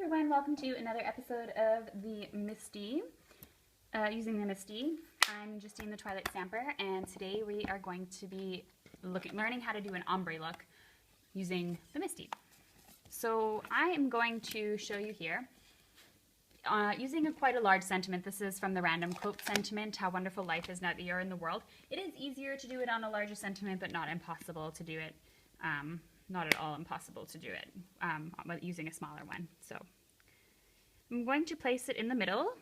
everyone, welcome to another episode of the Misti, using the Misti. I'm Justine the Twilight Stamper, and today we are going to be learning how to do an ombre look using the Misti. So I am going to show you here, using quite a large sentiment. This is from the Random Quote sentiment, how wonderful life is now that you're in the world. It is easier to do it on a larger sentiment, but not impossible to do it. Not at all impossible to do it using a smaller one. So I'm going to place it in the middle.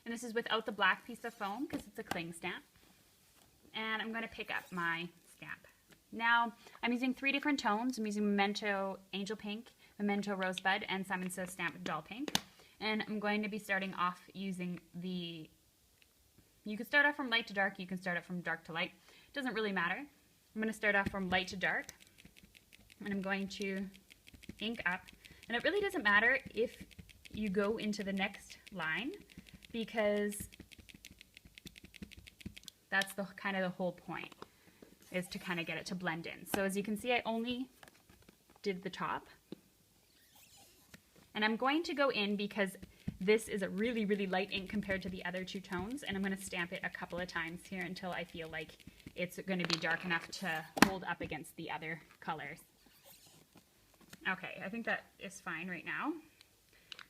And this is without the black piece of foam because it's a cling stamp. And I'm going to pick up my stamp. Now I'm using 3 different tones. I'm using Memento Angel Pink, Memento Rosebud, and Simon Says Stamp Doll Pink. And I'm going to be starting off using the, you can start off from light to dark, you can start off from dark to light. It doesn't really matter. I'm going to start off from light to dark, and I'm going to ink up. And it really doesn't matter if you go into the next line, because that's the kind of the whole point, is to kind of get it to blend in. So as you can see, I only did the top. And I'm going to go in because this is a really, really light ink compared to the other 2 tones, and I'm going to stamp it a couple of times here until I feel like it's going to be dark enough to hold up against the other colors. Okay, I think that is fine right now.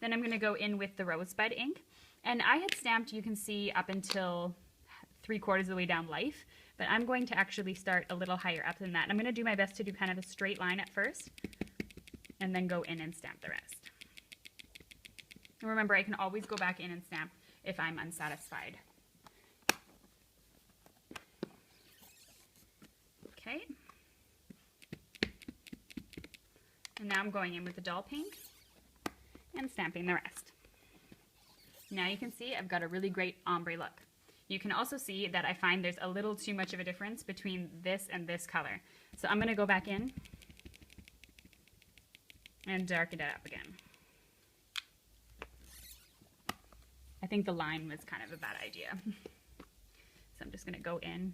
Then I'm going to go in with the Rosebud ink. And I had stamped, you can see, up until 3/4 of the way down Life, but I'm going to actually start a little higher up than that. And I'm going to do my best to do kind of a straight line at first, and then go in and stamp the rest. And remember, I can always go back in and stamp if I'm unsatisfied. Okay. And now I'm going in with the doll pink and stamping the rest. Now you can see I've got a really great ombre look. You can also see that I find there's a little too much of a difference between this and this color. So I'm going to go back in and darken it up again. I think the line was kind of a bad idea. So I'm just going to go in,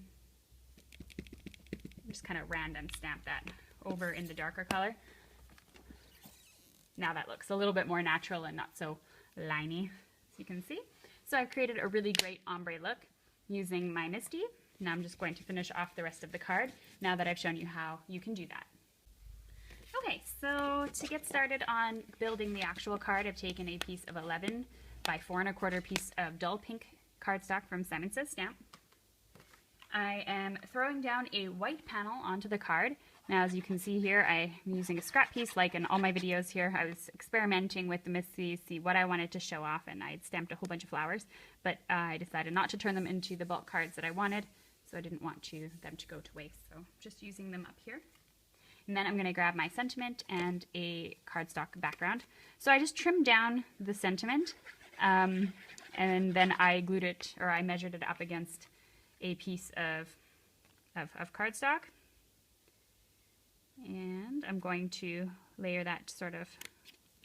just kind of random stamp that over in the darker color. Now that looks a little bit more natural and not so liney, as you can see. So I've created a really great ombre look using my Misti. Now I'm just going to finish off the rest of the card now that I've shown you how you can do that. Okay, so to get started on building the actual card, I've taken a piece of 11 by 4 1/4 piece of dull pink cardstock from Simon Says Stamp. I am throwing down a white panel onto the card. Now, as you can see here, I'm using a scrap piece like in all my videos here. I was experimenting with the Misti, see what I wanted to show off, and I had stamped a whole bunch of flowers, but I decided not to turn them into the bulk cards that I wanted, so I didn't want them to go to waste, so just using them up here. And then I'm going to grab my sentiment and a cardstock background. So I just trimmed down the sentiment, and then I glued it, or I measured it up against a piece of cardstock. And I'm going to layer that sort of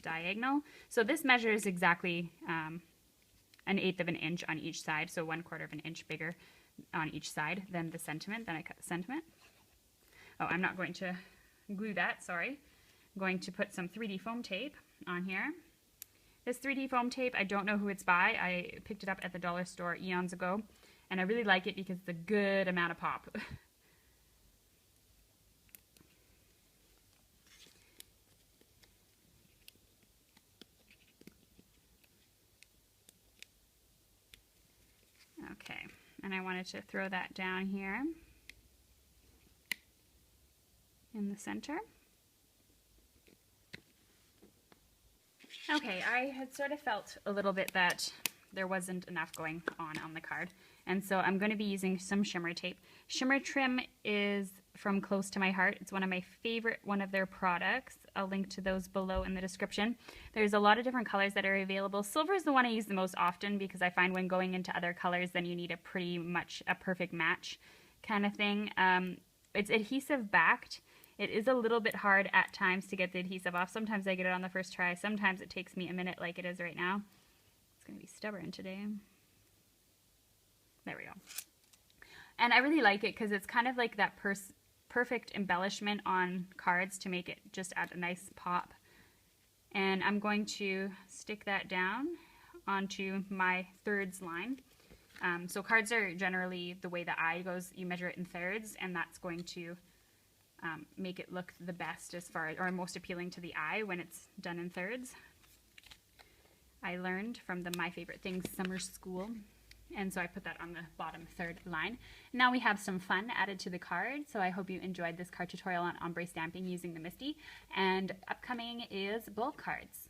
diagonal. So this measures exactly 1/8 of an inch on each side, so 1/4 of an inch bigger on each side than the sentiment. Then I cut the sentiment. Oh, I'm not going to glue that, sorry. I'm going to put some 3D foam tape on here. This 3D foam tape, I don't know who it's by. I picked it up at the dollar store eons ago, and I really like it because it's a good amount of pop. Okay, and I wanted to throw that down here in the center. Okay, I had sort of felt a little bit that there wasn't enough going on the card, and so I'm going to be using some shimmer tape. Shimmer Trim is from Close to My Heart. It's one of my favorite one of their products. I'll link to those below in the description. There's a lot of different colors that are available. Silver is the one I use the most often because I find when going into other colors, then you need a pretty much a perfect match kind of thing. It's adhesive backed. It is a little bit hard at times to get the adhesive off. Sometimes I get it on the first try. Sometimes it takes me a minute like it is right now. It's going to be stubborn today. There we go. And I really like it because it's kind of like that perfect embellishment on cards to make it just add a nice pop And I'm going to stick that down onto my thirds line. So cards are generally the way the eye goes. You measure it in thirds, and that's going to make it look the best as far as, or most appealing to the eye when it's done in thirds. I learned from the My Favorite Things summer school, and so I put that on the bottom third line. Now we have some fun added to the card, so I hope you enjoyed this card tutorial on ombre stamping using the Misti, and upcoming is bulk cards.